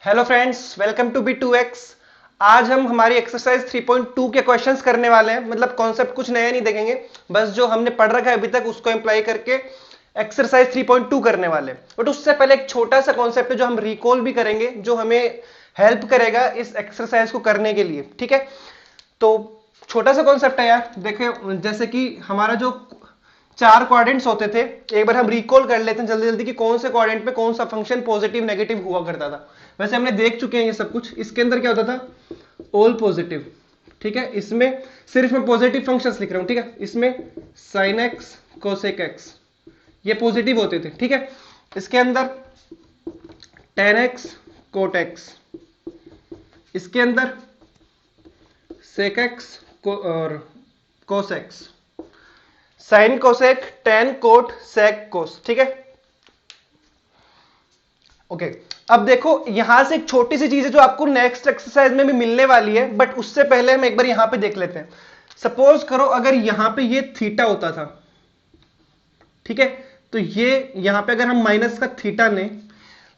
Hello friends, welcome to B2X। आज हम हमारी एक्सरसाइज 3.2 के क्वेश्चंस करने वाले हैं। मतलब कॉन्सेप्ट कुछ नया नहीं देखेंगे, बस जो हमने पढ़ रखा है अभी तक उसको अप्लाई करके एक्सरसाइज 3.2 करने वाले हैं। बट उससे पहले एक छोटा सा कॉन्सेप्ट है जो हम रिकॉल भी करेंगे, जो हमें हेल्प करेगा इस एक्सरसाइज को करने के लिए। ठीक है, तो छोटा सा कॉन्सेप्ट है यार। देखिए, जैसे कि हमारा जो चार क्वाड्रेंट्स होते थे, एक बार हम रिकॉल कर लेते हैं जल्दी जल्दी कि कौन से क्वाड्रेंट में कौन सा फंक्शन पॉजिटिव नेगेटिव हुआ करता था। वैसे हमने देख चुके हैं ये सब कुछ। इसके अंदर क्या होता था? All positive. ठीक है, इसमें सिर्फ मैं पॉजिटिव फंक्शंस लिख रहा हूं। ठीक है, इसमें साइन एक्स कोसेक एक्स ये पॉजिटिव होते थे। ठीक है, इसके अंदर टेन एक्स कोट एक्स, इसके अंदर सेक एक्स और cos x, sine cosec tan cot sec cos. ठीक है, ओके। अब देखो, यहां से एक छोटी सी चीज है जो आपको नेक्स्ट एक्सरसाइज में भी मिलने वाली है, बट उससे पहले हम एक बार यहां पे देख लेते हैं। सपोज करो अगर यहां पे ये थीटा होता था, ठीक है, तो ये यहां पे अगर हम माइनस का थीटा लें,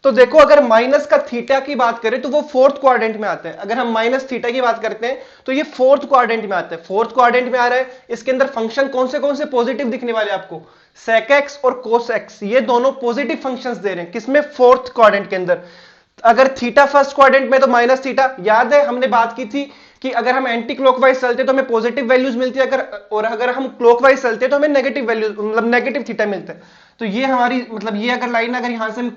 तो देखो अगर माइनस का थीटा की बात करें तो वो फोर्थ क्वाड्रेंट में आता है। अगर हम माइनस थीटा की बात करते हैं तो ये फोर्थ क्वाड्रेंट में आता है। फोर्थ क्वाड्रेंट में आ रहा है, इसके अंदर फंक्शन कौन से पॉजिटिव दिखने वाले आपको? सेक एक्स और कोस एक्स, ये दोनों पॉजिटिव फंक्शंस दे रहे हैं। किसमें? फोर्थ क्वाड्रेंट के अंदर। अगर थीटा फर्स्ट क्वाड्रेंट में तो माइनस थीटा, याद है हमने बात की थी कि अगर हम एंटी क्लॉकवाइज चलते तो हमें पॉजिटिव वैल्यूज मिलती है, अगर हम क्लॉकवाइज चलते तो हमें नेगेटिव वैल्यूज, मतलब नेगेटिव थीटा मिलता है। तो ये हमारी, मतलब ये अगर लाइन अगर यहां से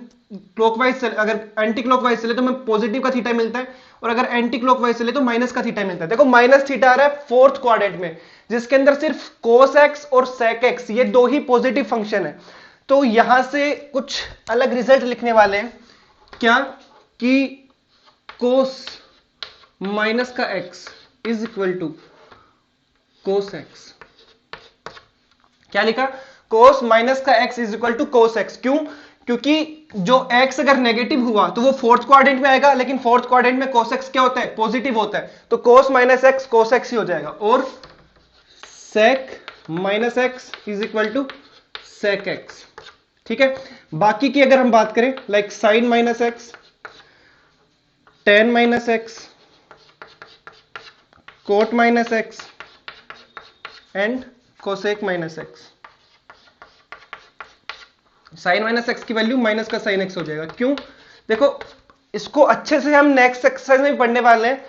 क्लॉकवाइज अगर एंटी क्लॉकवाइज चले तो हमें पॉजिटिव का थीटा मिलता है, और अगर एंटी क्लॉकवाइज चले तो माइनस का थीटा मिलता है। देखो माइनस थीटा आ रहा है फोर्थ क्वाड्रेंट में, जिसके अंदर सिर्फ कोस एक्स और सेक एक्स ये दो ही पॉजिटिव फंक्शन है। तो यहां से कुछ अलग रिजल्ट लिखने वाले हैं। क्या? कि कोस माइनस का x is equal to cos x. क्या लिखा? कोस माइनस का x is equal to cos x. क्यों? क्योंकि जो x अगर नेगेटिव हुआ तो वो फोर्थ क्वाड्रेंट में आएगा, लेकिन फोर्थ क्वाड्रेंट में कोस एक्स क्या होता है? पॉजिटिव होता है। तो cos minus x cos x ही हो जाएगा, और sec minus x is equal to sec x. ठीक है, बाकी की अगर हम बात करें, like sine minus x, tan minus x, cot minus x and cosec minus x. Sine minus x की वैल्यू माइनस का साइन एक्स हो जाएगा। क्यों? देखो, इसको अच्छे से हम नेक्स्ट एक्सरसाइज में भी पढ़ने वाले हैं,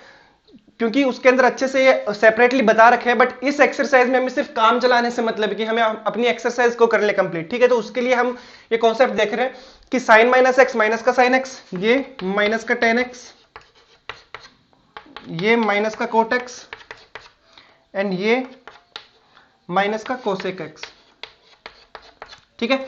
क्योंकि उसके अंदर अच्छे से ये सेपरेटली बता रखे हैं। बट इस एक्सरसाइज में हमें सिर्फ काम चलाने से मतलब है कि हमें अपनी एक्सरसाइज को कर ले कंप्लीट। ठीक है, तो उसके लिए हम ये कॉन्सेप्ट देख रहे हैं कि साइन माइनस एक्स माइनस का साइन एक्स, ये माइनस का टेन एक्स, ये माइनस का कोट एक्स एंड ये माइनस का कोसेक एक्स। ठीक है,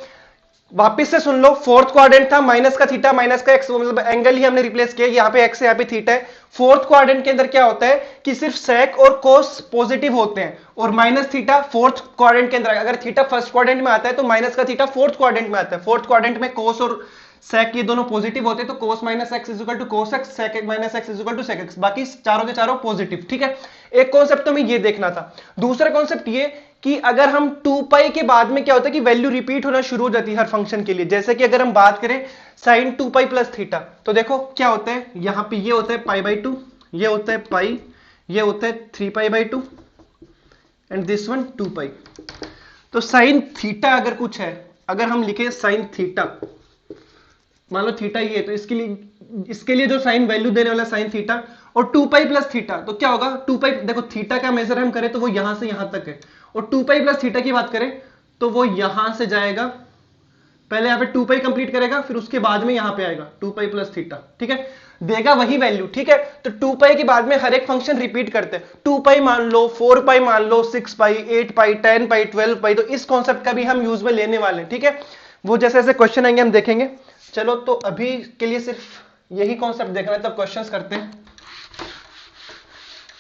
वापिस से सुन लो, फोर्थ क्वाड्रेंट था, माइनस का थीटा माइनस का एक्स, मतलब एंगल ही हमने रिप्लेस किया। यहाँ पे एक्स है, यहाँ पे थीटा है। फोर्थ क्वाड्रेंट के अंदर क्या होता है कि सिर्फ सेक और कोस पॉजिटिव होते हैं, और माइनस थीटा फोर्थ क्वाड्रेंट के अंदर। अगर थीटा फर्स्ट क्वाड्रेंट में आता है तो माइनस का थीटा फोर्थ क्वाड्रेंट में आता है। फोर्थ क्वाड्रेंट में कोस और सेक ये दोनों पॉजिटिव होते हैं, तो cos minus x is equal to cos x, sec minus x is equal to sec x, बाकी चारों के चारों पॉजिटिव। ठीक है, एक कॉन्सेप्ट तो हमें ये देखना था। दूसरा कॉन्सेप्ट ये कि अगर हम 2 पाई के बाद में क्या होता है कि वैल्यू रिपीट होना शुरू हो जाती है हर फंक्शन के लिए। जैसे कि अगर हम बात करें साइन 2 पाई प्लस थीटा, तो देखो क्या होता है, यहां पे ये होता है पाई बाई 2, ये होता है पाई, ये होता है 3 pi by 2 and this one 2 पाई। तो साइन थीटा अगर कुछ है, अगर हम लिखे साइन थीटा, मान लो थीटा ये है, तो इसके लिए जो साइन वैल्यू देने वाला साइन थीटा, और 2 पाई प्लस थीटा, तो क्या होगा 2 पाई, देखो थीटा का मेजर हम करें तो वो यहां से यहां तक है, और 2 पाई प्लस थीटा की बात करें तो वो यहां से जाएगा, पहले यहां पे 2 पाई कंप्लीट करेगा, फिर उसके बाद में यहां पे आएगा 2 पाई प्लस थीटा। ठीक है, देगा वही वैल्यू। ठीक है, तो 2 पाई के बाद में हर एक फंक्शन रिपीट करते हैं। 2 पाई मान लो, 4 पाई मान लो, 6 पाई, 8 पाई, 10 पाई, 12 पाई, तो इस कॉन्सेप्ट का भी हम यूज में लेने वाले हैं। ठीक है, वो जैसे जैसे क्वेश्चन आएंगे हम देखेंगे। चलो, तो अभी के लिए सिर्फ यही कॉन्सेप्ट देखना है, तब क्वेश्चंस करते हैं।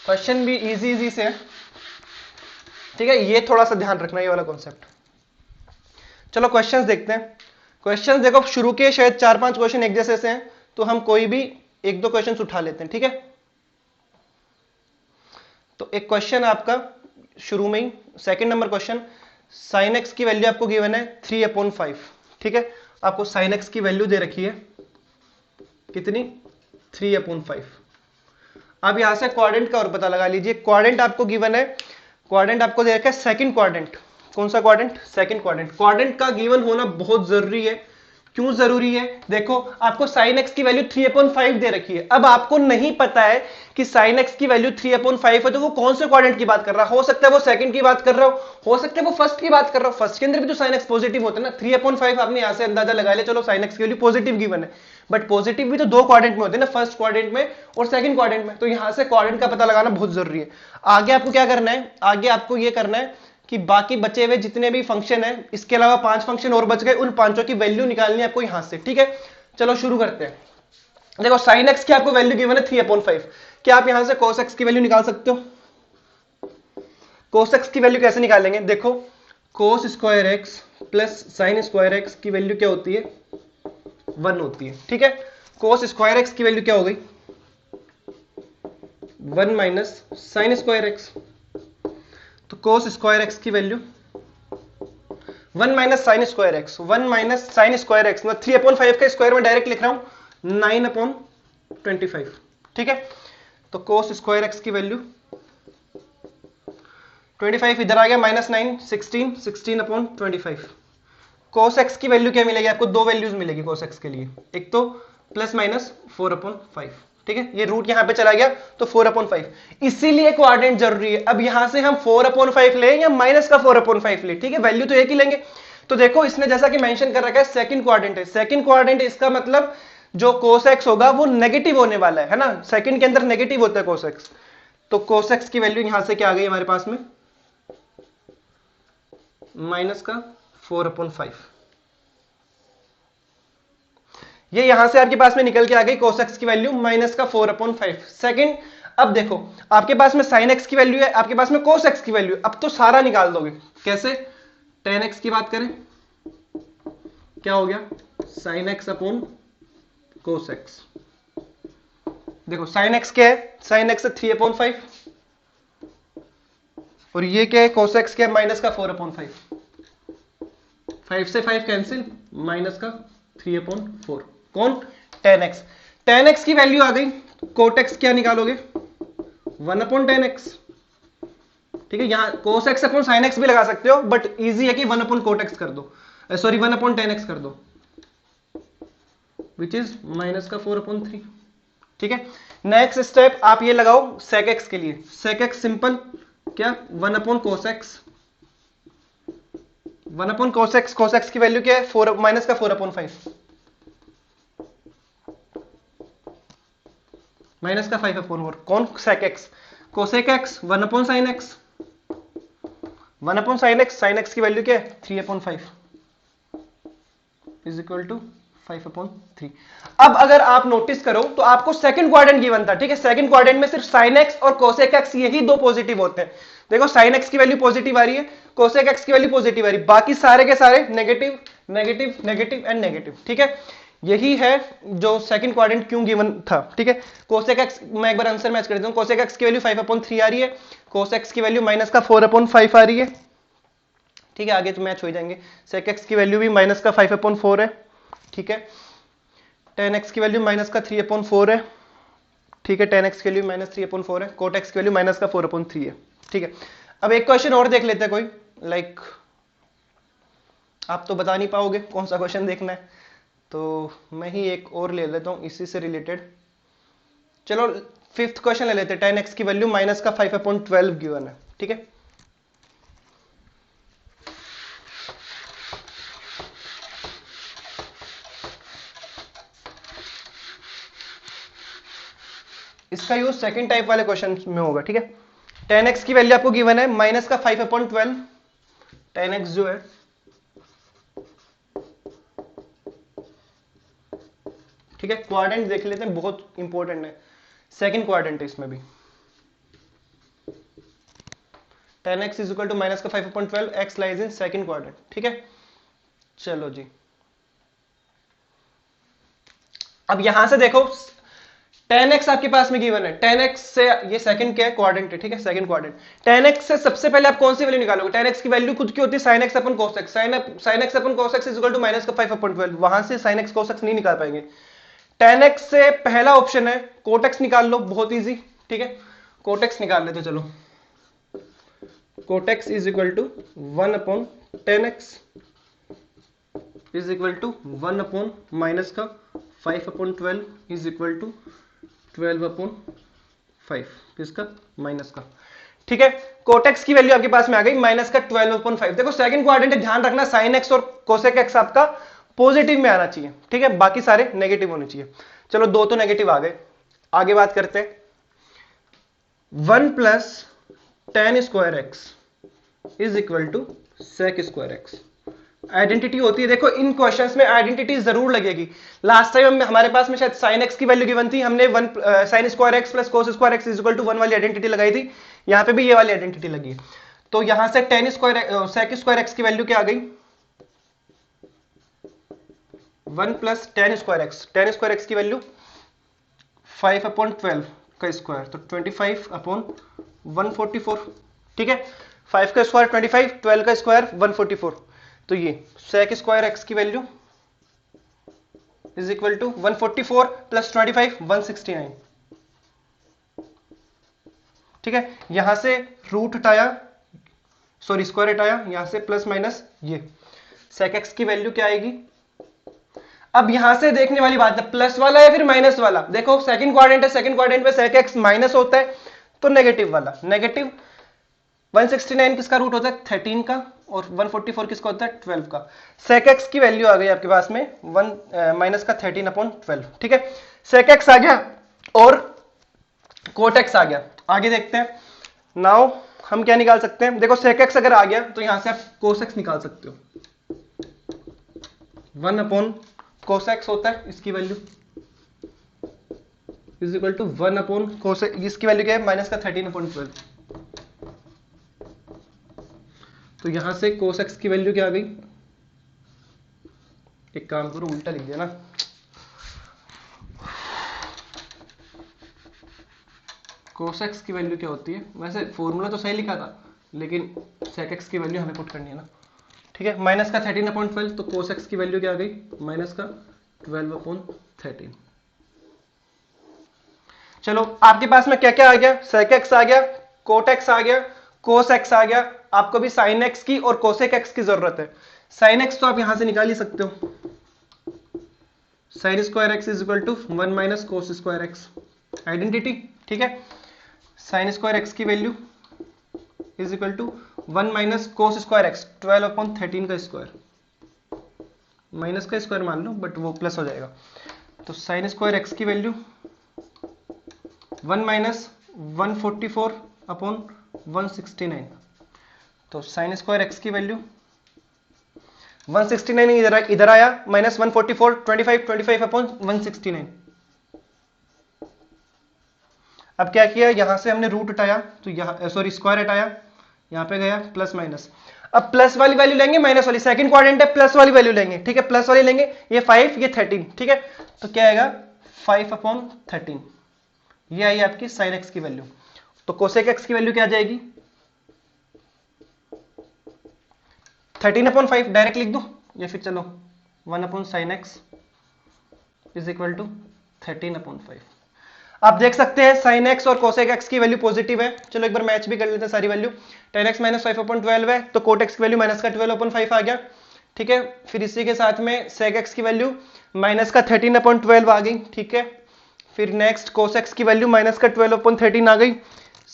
क्वेश्चन भी इजी से है। ठीक है, ये थोड़ा सा ध्यान रखना, ये वाला कॉन्सेप्ट। चलो क्वेश्चंस देखते हैं। क्वेश्चंस देखो, शुरू के शायद 4-5 क्वेश्चन एक जैसे से हैं, तो हम कोई भी 1-2 क्वेश्चन उठा लेते हैं। ठीक है, तो एक क्वेश्चन आपका शुरू में ही, second number question, sine x की वैल्यू आपको गिवन है 3/5। ठीक है, आपको साइन एक्स की वैल्यू दे रखी है कितनी? 3/5। अब यहां से क्वाड्रेंट का और पता लगा लीजिए। क्वाड्रेंट आपको गिवन है, क्वाड्रेंट आपको दे रखा है सेकंड क्वाड्रेंट। कौन सा क्वाड्रेंट? Second quadrant. क्वाड्रेंट का गिवन होना बहुत जरूरी है। क्यों जरूरी है? देखो आपको sin x की वैल्यू 3/5 दे रखी है। अब आपको नहीं पता है कि sin x की वैल्यू 3/5 है तो वो कौन से क्वाड्रेंट की बात कर रहा है। हो सकता है वो सेकंड की बात कर रहा हो सकता है वो फर्स्ट की बात कर रहा हो। फर्स्ट के अंदर भी तो sin x पॉजिटिव होता है ना। 3/5 आपने यहां से अंदाजा लगा लिया, चलो sin x की वैल्यू पॉजिटिव गिवन है, बट पॉजिटिव भी तो दो क्वाड्रेंट में होते हैं ना, फर्स्ट क्वाड्रेंट में और सेकंड क्वाड्रेंट में। तो यहां से क्वाड्रेंट का पता लगाना बहुत जरूरी है। आगे आपको क्या करना है? आगे आपको यह करना है कि बाकी बचे हुए जितने भी फंक्शन है, इसके अलावा 5 फंक्शन और बच गए, उन पांचों की वैल्यू निकालनी है आपको यहां से। ठीक है, चलो शुरू करते हैं। देखो sin x की आपको वैल्यू गिवन है 3/5। क्या आप यहां से cos x की वैल्यू निकाल सकते हो? cos x की वैल्यू कैसे निकालेंगे? देखो cos square x plus sine square x की वैल्यू क्या होती है? 1 होती है। ठीक है, cos स्क्वायर एक्स की वैल्यू क्या हो गई? 1 माइनस साइन स्क्वायर एक्स। तो cos स्क्वायर एक्स की value 1 minus sine square x, 1 minus sine square x, मैं 3/5 का स्क्वायर में डायरेक्ट लिख रहा हूं 9/25। ठीक है, तो cos स्क्वायर एक्स की वैल्यू 25 इधर आ गया, -9 16, 16/25। cos x की वैल्यू क्या मिलेगी आपको? दो वैल्यूज मिलेगी cos x के लिए, एक तो प्लस माइनस 4/5। ठीक है, ये रूट यहां पे चला गया तो 4/5, इसीलिए क्वाड्रेंट जरूरी है। अब यहां से हम 4/5 ले या माइनस का 4/5 ले, ठीक है, वैल्यू तो एक ही लेंगे। तो देखो इसने जैसा कि मेंशन कर रखा है सेकंड क्वाड्रेंट है, सेकंड क्वाड्रेंट इसका मतलब जो cos x होगा वो नेगेटिव होने वाला है ना, सेकंड के अंदर नेगेटिव होता है cos x। तो cos x की वैल्यू यहां से क्या आ गई हमारे पास में? माइनस का 4/5। ये यहां से आपके पास में निकल के आ गई cos x की वैल्यू माइनस का 4/5 सेकंड। अब देखो आपके पास में sin x की वैल्यू है, आपके पास में cos x की वैल्यू, अब तो सारा निकाल दोगे। कैसे? tan x की बात करें, क्या हो गया? sin x upon cos x। देखो sin x क्या है? sin x है 3/5 और ये क्या है? cos x क्या है? माइनस का 4/5। 5 से 5 कैंसिल, माइनस का 3/4। कौन? tan x। tan x की वैल्यू आ गई, cot x क्या निकालोगे? 1/tan x। ठीक है, यहां cos x upon sin x भी लगा सकते हो, बट इजी है कि 1/cot x कर दो, सॉरी 1/tan x कर दो, विच इज माइनस का 4/3। ठीक है, नेक्स्ट स्टेप आप ये लगाओ sec x के लिए। sec x सिंपल क्या? 1/cos x, 1/cos x। cos x की वैल्यू क्या है? 4 माइनस का 4/5, माइनस का 5/4। कौन? sec x। cosec x 1/sin x, 1/sin x। sin x की वैल्यू क्या है? 3/5 इज इक्वल टू 5/3। अब अगर आप नोटिस करो तो आपको सेकंड क्वाड्रेंट गिवन था। ठीक है, सेकंड क्वाड्रेंट में सिर्फ sin x और cosec x यही दो पॉजिटिव होते हैं। देखो sin x की वैल्यू पॉजिटिव आ रही है, cosec x की वैल्यू पॉजिटिव आ रही है, बाकी सारे के सारे negative negative negative and negative. ठीक है, यही है जो सेकंड क्वाड्रेंट क्यों गिवन था। ठीक है, cosec x मैं एक बार आंसर मैच कर देता हूं। cosec x की वैल्यू 5/3 आ रही है, cos x की वैल्यू माइनस का 4/5 आ रही है। ठीक है, आगे तो मैच हो जाएंगे। sec x की वैल्यू भी माइनस का 5/4 है। ठीक है, tan x की वैल्यू माइनस का 3/4 है। ठीक है, tan x की वैल्यू माइनस 3/4 है, cot x की वैल्यू माइनस का 4/3 है। ठीक है, अब एक क्वेश्चन और देख लेते हैं कोई, लाइक आप तो बता नहीं पाओगे कौन सा क्वेश्चन देखना है, तो मैं ही एक और ले लेता हूं इसी से रिलेटेड। चलो फिफ्थ क्वेश्चन ले लेते हैं। tan x की वैल्यू माइनस का 5/12 गिवन है। ठीक है, इसका यूज सेकंड टाइप वाले क्वेश्चन में होगा। ठीक है, tan x की वैल्यू आपको गिवन है माइनस का 5/12। tan x जो है ठीक है, क्वाड्रेंट देख लेते हैं, बहुत इंपॉर्टेंट है, सेकंड क्वाड्रेंट है इसमें भी। tan x is equal to minus का 5/12, x lies in second quadrant. ठीक है, चलो जी, अब यहां से देखो tan x आपके पास में गिवन है, tan x से ये सेकंड क्या है? क्वाड्रेंट है। ठीक है, सेकंड क्वाड्रेंट। tan x से सबसे पहले आप कौन सी वैल्यू निकालोगे? tan x की वैल्यू खुद की होती है sin x अपन cos x, sin x अपन cos x is equal to minus का 5/12। वहां से sin x cos x नहीं निकाल पाएंगे। 10x से पहला ऑप्शन है cot x निकाल लो, बहुत इजी, ठीक है, cot x निकाल लेते चलो। cot x is equal to 1/10x is equal to 1 minus का 5/12 इज इक्वल टू 12/5, किसका, माइनस का, ठीक है। cot x की वैल्यू आपके पास में आ गई माइनस का 12/5। देखो सेकंड क्वाड्रेंट है, ध्यान रखना sin x और cosec x आपका पॉजिटिव में आना चाहिए, ठीक है, बाकी सारे नेगेटिव होने चाहिए। चलो दो तो नेगेटिव आ गए, आगे बात करते हैं। 1 plus tan square x is equal to sec square x. Identity होती है, देखो इन क्वेश्चंस में आइडेंटिटी जरूर लगेगी। लास्ट टाइम हमारे पास में शायद sin x की वैल्यू गिवन थी, हमने 1 sin square x plus cos square x is equal to 1 वाली आइडेंटिटी लगाई थी, यहां पे भी ये वाली आइडेंटिटी लगी है। तो यहां से tan square sec square x की वैल्यू क्या आ गई, 1 प्लस tan स्क्वायर एक्स की वैल्यू 5/12 का स्क्वायर, तो 25/144, ठीक है, 5 का स्क्वायर 25, 12 का स्क्वायर 144, तो ये sec स्क्वायर एक्स की value is equal to 144 plus 25 169, ठीक है। यहां से रूट हटाया, सॉरी स्क्वायर हटाया, यहां से प्लस माइनस, ये sec x की वैल्यू क्या आएगी। अब यहां से देखने वाली बात है, प्लस वाला या फिर माइनस वाला। देखो सेकंड क्वाड्रेंट है, सेकंड क्वाड्रेंट में sec x माइनस होता है, तो नेगेटिव वाला, नेगेटिव 169 किसका रूट होता है, 13 का, और 144 किसका होता है, 12 का। sec x की वैल्यू आ गई आपके पास में 1 माइनस का 13/12, ठीक है। sec x आ गया और cot x आ गया। आगे देखते हैं, नाउ हम क्या निकाल सकते हैं। देखो sec x अगर आ गया तो यहां से आप cos x निकाल सकते हो, 1/cos x होता है, इसकी value is equal to 1/cos, इसकी वैल्यू क्या है, माइनस का 13/12, तो यहां से cos x की वैल्यू क्या आ गई, एक काम करो उल्टा लिख दिया ना, cos x की वैल्यू क्या होती है, वैसे फॉर्मूला तो सही लिखा था लेकिन sec x की वैल्यू हमें पुट करनी है ना, ठीक है, माइनस का 13/12, तो cos x की वैल्यू क्या आ गई, माइनस का 12/13। चलो आपके पास में क्या क्या आ गया, sec x आ गया, cot x आ गया, cos x आ गया, आपको भी sin x की और cosec x की जरूरत है। sin x तो आप यहां से निकाल ही सकते हो, sin square x is equal to 1 minus cos square x, identity, ठीक है। sin स्क्वायर एक्स की value is equal to 1 minus cos square x, 12/13 का स्क्वायर, माइनस का स्क्वायर मान लो बट वो प्लस हो जाएगा, तो sin स्क्वायर एक्स की वैल्यू 1 माइनस 144/169, तो sin स्क्वायर एक्स की वैल्यू 169 इधर आया, माइनस 144, 25/169। अब क्या किया, यहां से हमने रूट हटाया, तो यहां सॉरी स्क्वायर हटाया, यहां पे गया प्लस माइनस। अब प्लस वाली वैल्यू लेंगे, माइनस वाली, सेकंड क्वाड्रेंट है, प्लस वाली वैल्यू लेंगे, ठीक है, प्लस वाली लेंगे, ये 5 ये 13, ठीक है, तो क्या आएगा 5/13, ये आई आपकी sin x की वैल्यू। तो cosec x की वैल्यू क्या आ जाएगी, 13/5 डायरेक्ट लिख दो, या फिर चलो 1/sin x is equal to 13/5। आप देख सकते हैं sin x और cosec x की वैल्यू पॉजिटिव है। चलो एक बार मैच भी कर लेते हैं सारी वैल्यू, tan x माइनस 5/12 है, तो cot x की वैल्यू माइनस का 12/5 आ गया, ठीक है। फिर इसी के साथ में sec x की वैल्यू माइनस का 13/12 आ गई, ठीक है। फिर नेक्स्ट cos x की वैल्यू माइनस का 12/13 आ गई,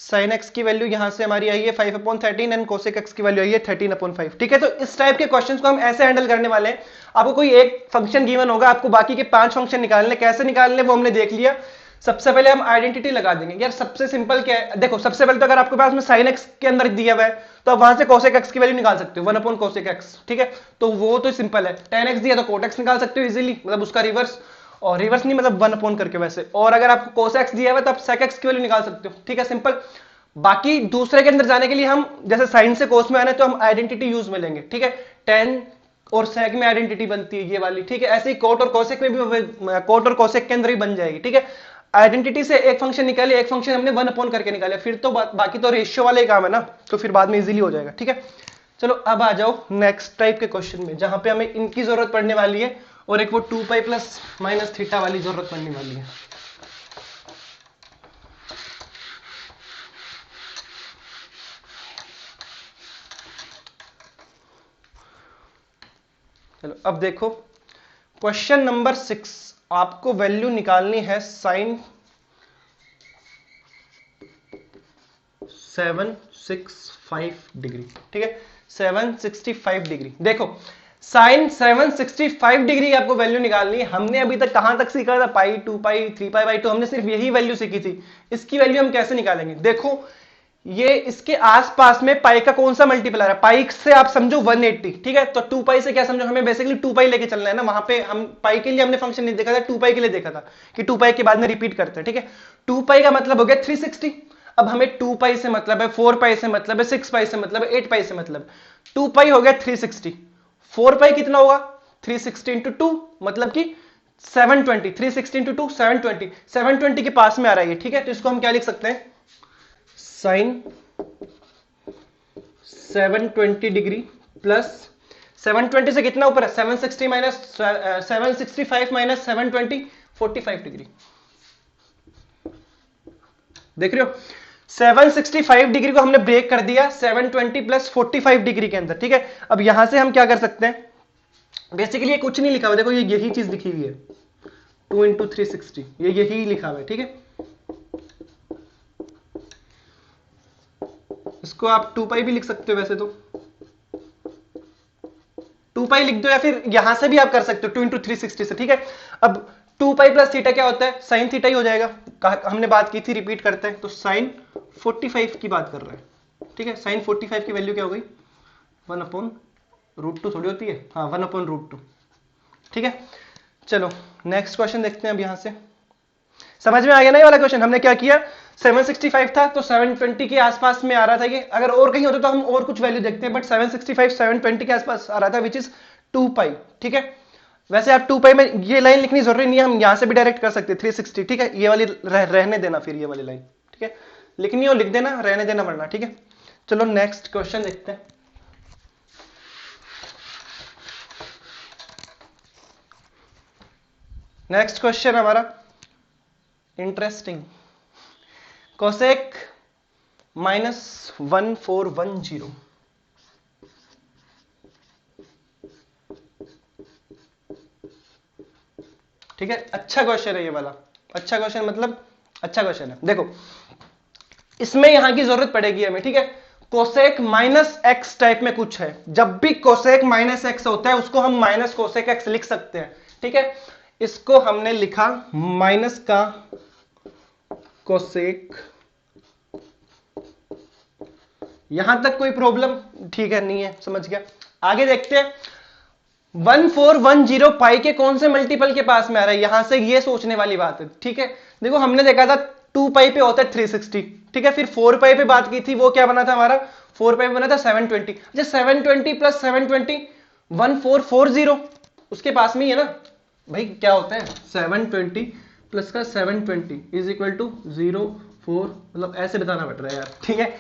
sin x की वैल्यू यहां से हमारी आई है 5/13 एंड cosec x की वैल्यू आई है 13/5, ठीक है। तो इस टाइप के क्वेश्चंस को हम ऐसे हैंडल करने वाले हैं। आपको कोई एक फंक्शन गिवन होगा, आपको बाकी के 5 फंक्शन निकालने, कैसे निकालने वो हमने देख लिया। सबसे पहले हम आइडेंटिटी लगा देंगे, यार सबसे सिंपल क्या है, देखो सबसे पहले तो अगर आपके पास में sin x के अंदर दिया हुआ है तो आप वहां से cosec x की वैल्यू निकाल सकते हो, 1/cosec x, ठीक है, तो वो तो सिंपल है। tan x दिया तो cot x निकाल सकते हो इजीली, मतलब उसका रिवर्स, और रिवर्स नहीं मतलब 1 करके वैसे, और अगर आपको cos x दिया हुआ है तो आप sec x की वैल्यू निकाल सकते हो, ठीक है, सिंपल। बाकी दूसरे के अंदर जाने के लिए हम जैसे sin से cos में आना है तो हम आइडेंटिटी यूज में लेंगे, ठीक है, tan और sec में आइडेंटिटी बनती है ये वाली, ठीक है। ऐसे ही cot और cosec में भी cot और cosec के अंदर ही बन जाएगी, ठीक है। आइडेंटिटी से एक फंक्शन निकाले, एक फंक्शन हमने 1 करके निकाले, फिर तो बाकी तो रेशियो वाला ही काम है ना, तो फिर बाद में इजीली हो जाएगा, ठीक है। चलो अब आ जाओ नेक्स्ट टाइप के क्वेश्चन में, जहां पे हमें इनकी जरूरत पड़ने वाली है और एक वो 2 पाई प्लस माइनस थीटा वाली जरूरत पड़ने वाली है। चलो अब देखो क्वेश्चन नंबर 6, आपको वैल्यू निकालनी है साइन 765 डिग्री। ठीक है, 765 डिग्री। देखो साइन 765 डिग्री आपको वैल्यू निकालनी है। हमने अभी तक कहां तक सीखा था, पाई, 2 पाई, 3 पाई बाई 2, हमने सिर्फ यही वैल्यू सीखी थी। इसकी वैल्यू हम कैसे निकालेंगे? देखो ये इसके आसपास में पाई का कौन सा मल्टीप्लायर है, पाई से आप समझो 180। ठीक है, तो 2 पाई से क्या समझो, हमें बेसिकली 2 पाई लेके चलना है ना। वहां पे हम पाई के लिए हमने फंक्शन नहीं देखा था, 2 पाई के लिए देखा था कि 2 पाई के बाद में रिपीट करते हैं। ठीक है, 2 पाई का मतलब हो गया 360। अब हमें 2 पाई से मतलब है, 4 पाई से मतलब है, 6 पाई से मतलब है, 8 पाई से मतलब 2 पाई हो गया 360। 4 पाई कितना होगा, 360 इंटू 2 मतलब कि 720। 360 इंटू 2 720, 720 के पास में आ रहा है ये। ठीक है, तो इसको हम क्या लिख सकते हैं, साइन 720 डिग्री प्लस 720 से कितना ऊपर है, 760 माइनस 765 माइनस 720, 45 डिग्री। देख रहे हो, 765 डिग्री को हमने ब्रेक कर दिया 720 प्लस 45 डिग्री के अंदर। ठीक है, अब यहां से हम क्या कर सकते हैं, बेसिकली ये कुछ नहीं लिखा हुआ, देखो ये यही चीज लिखी हुई है, 2 इंटू 360, ये यही लिखा हुआ है। ठीक है, इसको आप 2 पाई भी लिख सकते हो, वैसे तो 2 पाई लिख दो, या फिर यहां से भी आप कर सकते हो 2 इंटू 360 से। ठीक है, अब 2 पाई प्लस थीटा क्या होता है, साइन थीटा ही हो जाएगा। हमने बात की थी, रिपीट करते हैं, तो साइन 45 की बात कर रहे हैं। ठीक है, साइन 45 की वैल्यू क्या हो गई, 1/√2 थोड़ी होती है, हाँ 1/√2। ठीक है, चलो नेक्स्ट क्वेश्चन देखते हैं। अब यहां से समझ में आ गया ना ये वाला क्वेश्चन, हमने क्या किया, 765 था तो 720 के आसपास में आ रहा था ये। अगर और कहीं होता तो हम और कुछ वैल्यू देखते हैं, बट 765 720 के आसपास आ रहा था, विच इज 2 पाई। ठीक है, वैसे आप 2 पाई में ये लाइन लिखनी जरूरी नहीं है, हम यहां से भी डायरेक्ट कर सकते हैं 360। ठीक है, ये वाली रहने देना, फिर ये वाली लाइन ठीक है लिखनी हो लिख देना, रहने देना वरना। ठीक है, चलो नेक्स्ट क्वेश्चन देखते हैं। नेक्स्ट क्वेश्चन हमारा इंटरेस्टिंग, कोसेक -1410। ठीक है, अच्छा क्वेश्चन है ये वाला, अच्छा क्वेश्चन मतलब अच्छा क्वेश्चन है। देखो इसमें यहां की जरूरत पड़ेगी हमें। ठीक है, कोसेक -x टाइप में कुछ है, जब भी कोसेक -x होता है उसको हम माइनस कोसेक x लिख सकते हैं। ठीक है, इसको हमने लिखा माइनस का कोसेक। यहां तक कोई प्रॉब्लम, ठीक है नहीं है, समझ गया। आगे देखते हैं, 1410 पाई के कौन से मल्टीपल के पास में आ रहा है, यहां से ये सोचने वाली बात है। ठीक है, देखो हमने देखा था 2 पाई पे होता है 360। ठीक है, फिर 4 पाई पे बात की थी, वो क्या बना था हमारा, 4 पाई पे बना था 720। अच्छा 720 प्लस 720 1440, उसके पास में ही है ना भाई। क्या होता है 720 प्लस का 720 इज इक्वल टू 04, मतलब ऐसे बताना पड़ रहा है यार। ठीक है,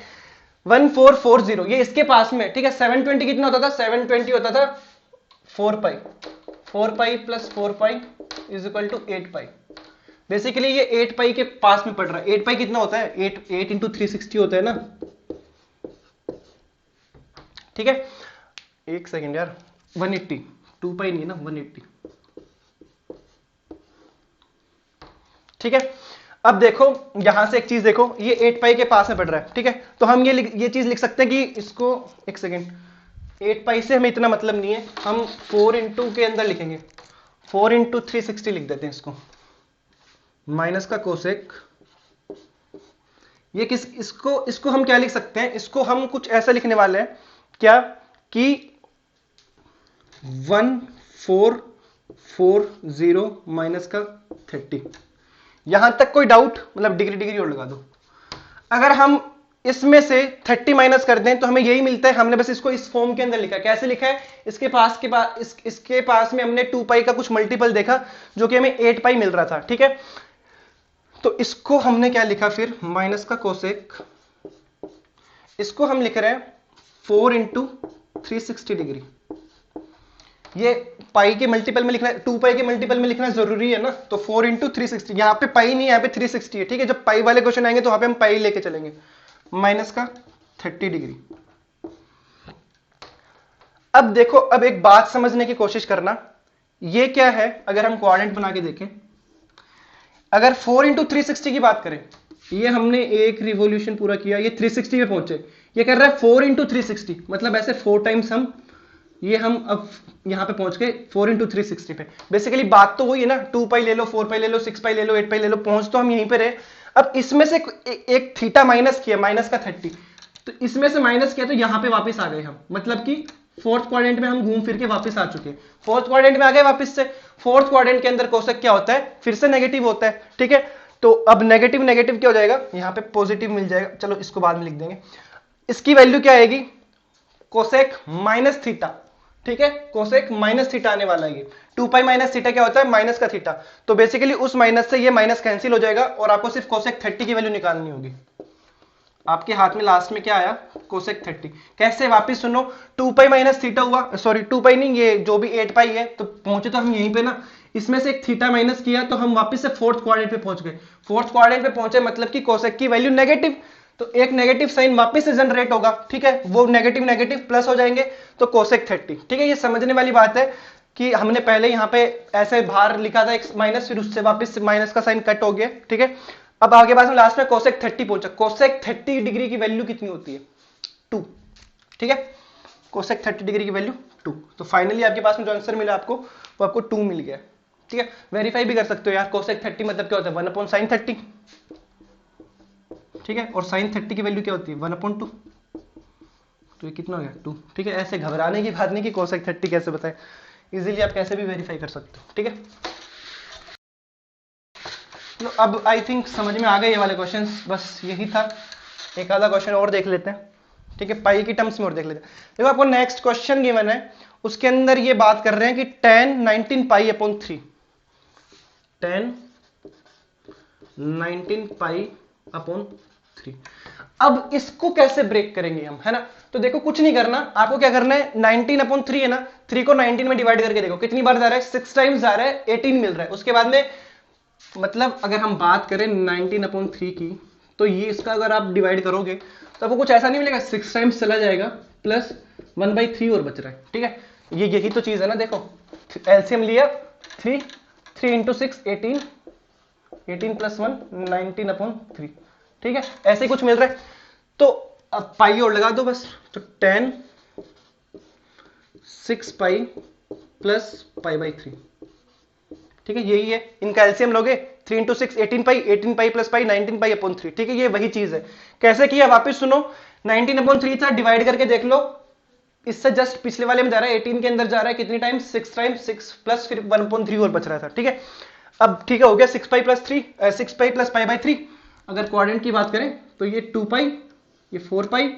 1440 ये इसके पास में। ठीक है, 720 कितना होता था, 720 होता था 4 pi, 4 pi plus 4 pi is equal to 8 pi. Basically ये 8 पाई के पास में पड़ रहा है। 8 पाई कितना होता है, 8 इंटू 360 होता है ना। ठीक है, एक सेकेंड यार, 180, 2 पाई नहीं है ना, 180। ठीक है, अब देखो यहां से एक चीज देखो, ये 8 पाई के पास में पड़ रहा है। ठीक है, तो हम ये चीज लिख सकते हैं कि इसको, एक सेकेंड, 8 पाई से हमें इतना मतलब नहीं है, हम 4 इंटू के अंदर लिखेंगे, 4 इंटू 360 लिख देते हैं इसको, माइनस का कोसेक। ये इसको हम क्या लिख सकते हैं, इसको हम कुछ ऐसा लिखने वाले हैं क्या कि 1440 माइनस का 30। यहां तक कोई डाउट, मतलब डिग्री और लगा दो। अगर हम इसमें से 30 माइनस कर दें तो हमें यही मिलता है। हमने बस इसको इस फॉर्म के अंदर लिखा, कैसे लिखा है, इसके पास में हमने 2 पाई का कुछ मल्टीपल देखा जो कि हमें 8 पाई मिल रहा था। ठीक है, तो इसको हमने क्या लिखा फिर, माइनस का कोसेक, इसको हम लिख रहे हैं 4 इंटू 360 डिग्री। ये पाई के मल्टीपल में लिखना, 2 पाई के मल्टीपल में लिखना जरूरी है ना, तो 4 इंटू 360, यहाँ पे पाई नहीं, यहाँ पे 360 है, ठीक है। जब पाई वाले क्वेश्चन आएंगे तो वहां पे हम पाई लेके चलेंगे, माइनस का 30 डिग्री। अब देखो, अब एक बात समझने की कोशिश करना, ये क्या है, अगर हम कोऑर्डिनेट बना के देखें, अगर 4 इंटू 360 की बात करें, ये हमने एक रिवॉल्यूशन पूरा किया, ये 360 पे पहुंचे, ये कर रहा है 4 इंटू 360, मतलब ऐसे 4 टाइम्स हम अब यहां पे पहुंच गए 4 इंटू 360 पे। बेसिकली बात तो वही है ना, 2 पाई ले लो, 4 पाई ले लो, 6 पाई ले लो, 8 पाई ले लो, पहुंच तो हम यहीं पे रहे। अब इसमें से एक थीटा माइनस किया, माइनस का 30, तो इसमें से माइनस किया तो यहां पे वापस आ गए हम, मतलब कि फोर्थ क्वाड्रेंट में हम घूम फिर के वापस आ चुके हैं, फोर्थ क्वाड्रेंट में आ गए वापस से। फोर्थ क्वाड्रेंट के अंदर कोसेक क्या होता है, फिर से नेगेटिव होता है, ठीक है। तो अब नेगेटिव नेगेटिव क्या हो जाएगा, यहां पे पॉजिटिव मिल जाएगा, चलो इसको बाद में लिख देंगे। इसकी वैल्यू क्या आएगी, कोसेक माइनस थीटा, ठीक है, कोसेक माइनस थीटा आने वाला है ये। 2 पाई माइनस थीटा क्या होता है, माइनस का थीटा, तो बेसिकली उस माइनस से ये माइनस कैंसिल हो जाएगा और आपको सिर्फ कोसेक 30 की वैल्यू निकालनी होगी। आपके हाथ में लास्ट में क्या आया, कोसेक 30। कैसे, वापस सुनो, 2 पाई माइनस थीटा हुआ, सॉरी 2 पाई नहीं, ये जो भी 8 पाई है, तो पहुंचे तो हम यहीं पे ना, इसमें से एक थीटा माइनस किया तो हम वापस से फोर्थ क्वाड्रेंट पे पहुंच गए। फोर्थ क्वाड्रेंट पे पहुंचे मतलब कि कोसेक की वैल्यू नेगेटिव, तो एक नेगेटिव साइन वापस से जनरेट होगा, ठीक है, वो नेगेटिव नेगेटिव प्लस हो जाएंगे, तो कोसेक 30, ठीक है। ये समझने वाली बात है कि हमने पहले यहां पे ऐसे बाहर लिखा था एक माइनस, फिर उससे वापस माइनस का साइन कट हो गया, ठीक है। अब आगे पास में लास्ट में कोसेक 30 पहुंचा। कोसेक 30 डिग्री की वैल्यू कितनी होती है, 2, ठीक है। कोसेक 30 डिग्री की वैल्यू 2, तो फाइनली आपके पास में जो आंसर मिला आपको, वो आपको 2 मिल गया, ठीक है। वेरीफाई भी कर सकते हो यार, कोसेक 30 मतलब क्या होता है, 1/sin 30, ठीक है, और sin 30 की वैल्यू क्या होती है, 1/2, तो ये कितना हो गया, 2, ठीक है। ऐसे घबराने की बात नहीं कि कोसेक 30 कैसे बताएं, इजीली आप कैसे भी वेरीफाई कर सकते हो, ठीक है। तो अब आई थिंक समझ में आ गए ये वाले क्वेश्चंस, बस यही था। एक आधा क्वेश्चन और देख लेते हैं, ठीक है, पाई की टर्म्स में और देख लेते हैं। देखो आपको नेक्स्ट क्वेश्चन गिवन है, उसके अंदर ये बात कर रहे हैं कि tan 19 pi upon 3, tan 19 pi upon 3। अब इसको कैसे ब्रेक करेंगे हम, है ना। तो देखो कुछ नहीं करना, आपको क्या करना है, 19/3 है ना, 3 को 19 में डिवाइड करके देखो कितनी बार जा रहा है, 6 टाइम्स जा रहा है, 18 मिल रहा है। उसके बाद में मतलब अगर हम बात करें 19/3 की, तो ये इसका अगर आप डिवाइड करोगे तो आपको कुछ ऐसा नहीं मिलेगा, 6 टाइम्स चला जाएगा, प्लस 1/3 और बच रहा है, ठीक है। ये यही तो चीज है ना, देखो एलसीएम लिया 3 इंटू 6 18, 18 प्लस 1 19/3, ठीक है, ऐसे ही कुछ मिल रहा है। तो अब पाई और लगा दो बस, तो 10 6 पाई प्लस पाई/3, ठीक है, यही है। इनका एलसीएम लोगे 3 इंटू 6 18 पाई, 18 pi plus pi 19 pi upon 3, ठीक है, ये वही चीज है। कैसे किया वापस सुनो, 19/3 था, डिवाइड करके देख लो, इससे जस्ट पिछले वाले में जा रहा है, 18 के अंदर जा रहा है कितनी टाइम्स, 6 टाइम्स, 6 प्लस फिर 1/3 और बच रहा था, ठीक है। अब ठीक है, हो गया 6 पाई प्लस 3, 6 पाई प्लस पाई/3। अगर क्वाड्रेंट की बात करें तो ये 2 पाई, ये 4 पाई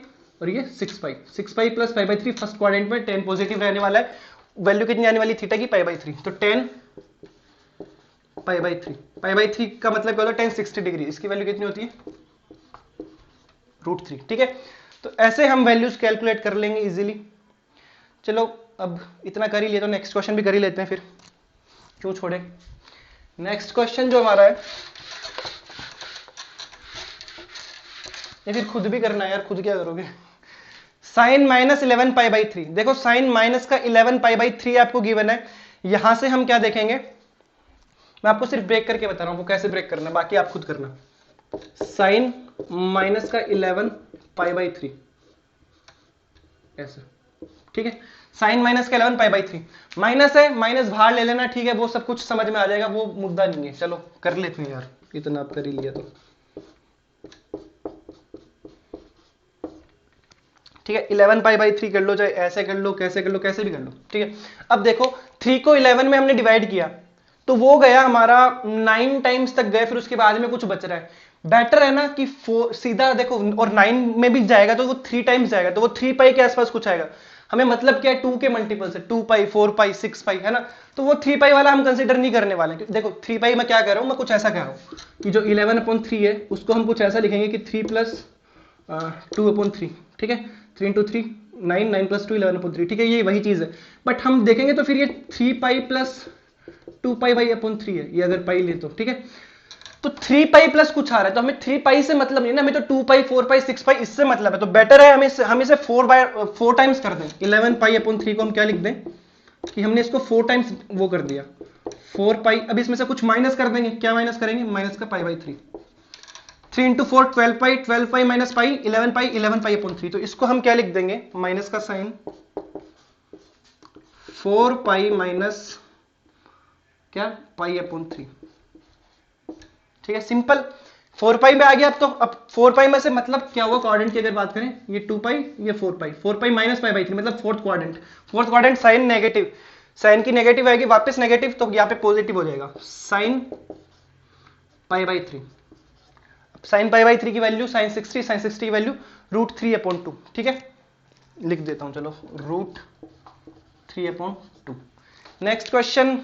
और ये 6 पाई, 6 पाई प्लस पाई/3। फर्स्ट क्वाड्रेंट में 10 पॉजिटिव रहने वाला है, वैल्यू कितनी आने वाली थीटा की, पाई/3, तो 10 पाई/3, पाई/3 का मतलब क्या होता है, 10 60 डिग्री, इसकी वैल्यू कितनी होती है, √3, ठीक है। तो ऐसे हम वैल्यूज कैलकुलेट कर लेंगे इजीली। चलो अब इतना कर ही लिया तो नेक्स्ट क्वेश्चन भी कर ही लेते हैं, फिर क्यों छोड़े। नेक्स्ट क्वेश्चन जो हमारा है, ये फिर खुद भी करना है यार, खुद क्या करोगे। साइन माइनस 11 पाई/3, देखो साइन माइनस का 11 पाई/3 आपको गिवन है। यहां से हम क्या देखेंगे, मैं आपको सिर्फ ब्रेक करके बता रहा हूं, कैसे ब्रेक करना, बाकी आप खुद करना। साइन माइनस का 11 पाई/3 ऐसे, ठीक है, साइन माइनस का 11 पाई/3, माइनस है, माइनस बाहर ले लेना, ठीक है, वो सब कुछ समझ में आ जाएगा, वो मुद्दा नहीं है। चलो कर लेते हैं यार, इतना आप कर ही लिया तो, ठीक है। 11 पाई/3 कर लो, चाहे ऐसे कर लो, कैसे कर लो, कैसे भी कर लो, ठीक है। अब देखो 3 को 11 में हमने डिवाइड किया, तो वो गया हमारा 9 टाइम्स तक गए, फिर उसके बाद में कुछ बच रहा है। बेटर है ना कि सीधा देखो, और 9 में भी जाएगा तो वो 3 टाइम्स जाएगा, तो वो 3 पाई के आसपास कुछ आएगा। हमें मतलब क्या है, 2 के मल्टीपल से, 2 पाई 4 पाई 6 पाई, है ना। तो वो 3 पाई वाला हम कंसीडर नहीं करने वाले। देखो 3 पाई मैं क्या कह रहा हूं, मैं कुछ ऐसा कह रहा हूं कि जो 11/3 है उसको हम कुछ ऐसा लिखेंगे कि 3 प्लस 2/3, ठीक है, 3 इंटू 3 9 प्लस 2 11/3, ठीक है, ये वही चीज है। बट हम देखेंगे तो फिर ये 3 pi plus 2 pi by upon 3 है, ये अगर पाई ले तो, ठीक है। तो 3 पाई प्लस कुछ आ रहा है, तो हमें 3 पाई से मतलब नहीं ना, हमें तो 2 पाई 4 पाई 6 पाई इससे मतलब है। तो बेटर है हम इसे 4 टाइम्स कर दें। 11 पाई अपॉन 3 को हम क्या लिख दें कि हमने इसको 4 टाइम्स वो कर दिया 4 पाई। अब इसमें से कुछ माइनस कर देंगे, क्या माइनस करेंगे, माइनस का पाई by 3। 3 into 4 12 pi minus pi 11 pi upon 3। तो इसको हम क्या लिख देंगे, माइनस का साइन 4 पाई माइनस क्या पाई अपॉन 3, ठीक है, सिंपल। 4 पाई में आ गया। अब 4 पाई में से मतलब क्या हुआ, क्वाड्रेंट की अगर बात करें, ये 2 पाई ये 4 पाई माइनस पाई बाई 3 मतलब fourth quadrant sine negative, sine की नेगेटिव आएगी वापस नेगेटिव, तो यहाँ पे पॉजिटिव हो जाएगा sine pi by 3। Sine pi by 3 की वैल्यू साइन 60 की वैल्यू √3/2, ठीक है, लिख देता हूं चलो √3/2। नेक्स्ट क्वेश्चन,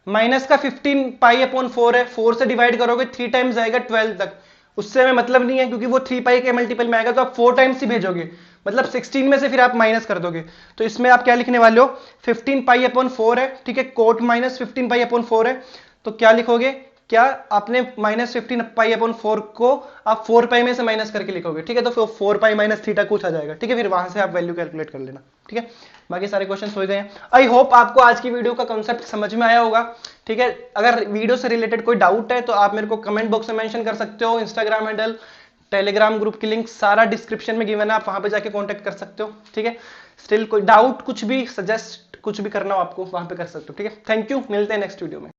माइनस का 15 पाई अपॉन 4 है, 4 से डिवाइड करोगे 3 टाइम्स जाएगा 12 तक, उससे हमें मतलब नहीं है क्योंकि वो 3 पाई के मल्टीपल में आएगा, तो आप 4 टाइम्स ही भेजोगे, मतलब 16 में से फिर आप माइनस कर दोगे। तो इसमें आप क्या लिखने वाले हो, 15 पाई अपॉन 4 है, ठीक है, कोट माइनस 15 पाई अपॉन 4 है, तो क्या लिखोगे, क्या आपने माइनस 15 पाई अपॉन 4 को आप 4 पाई में से माइनस करके लिखोगे, ठीक है, तो फिर 4 पाई माइनस थीटा कुछ आ जाएगा, ठीक है, फिर वहां से आप वैल्यू कैलकुलेट कर लेना, ठीक है। बाकी सारे क्वेश्चन हो गए हैं। आई होप आपको आज की वीडियो का कंसेप्ट समझ में आया होगा, ठीक है। अगर वीडियो से रिलेटेड कोई डाउट है तो आप मेरे को कमेंट बॉक्स में मेंशन कर सकते हो। इंस्टाग्राम हैंडल, टेलीग्राम ग्रुप की लिंक सारा डिस्क्रिप्शन में गिवन है, आप वहां पे जाके कांटेक्ट कर सकते हो, ठीक है। स्टिल कोई डाउट, कुछ भी सजेस्ट, कुछ भी करना हो आपको वहां पे कर सकते हो, ठीक है। थैंक यू, मिलते हैं नेक्स्ट वीडियो में।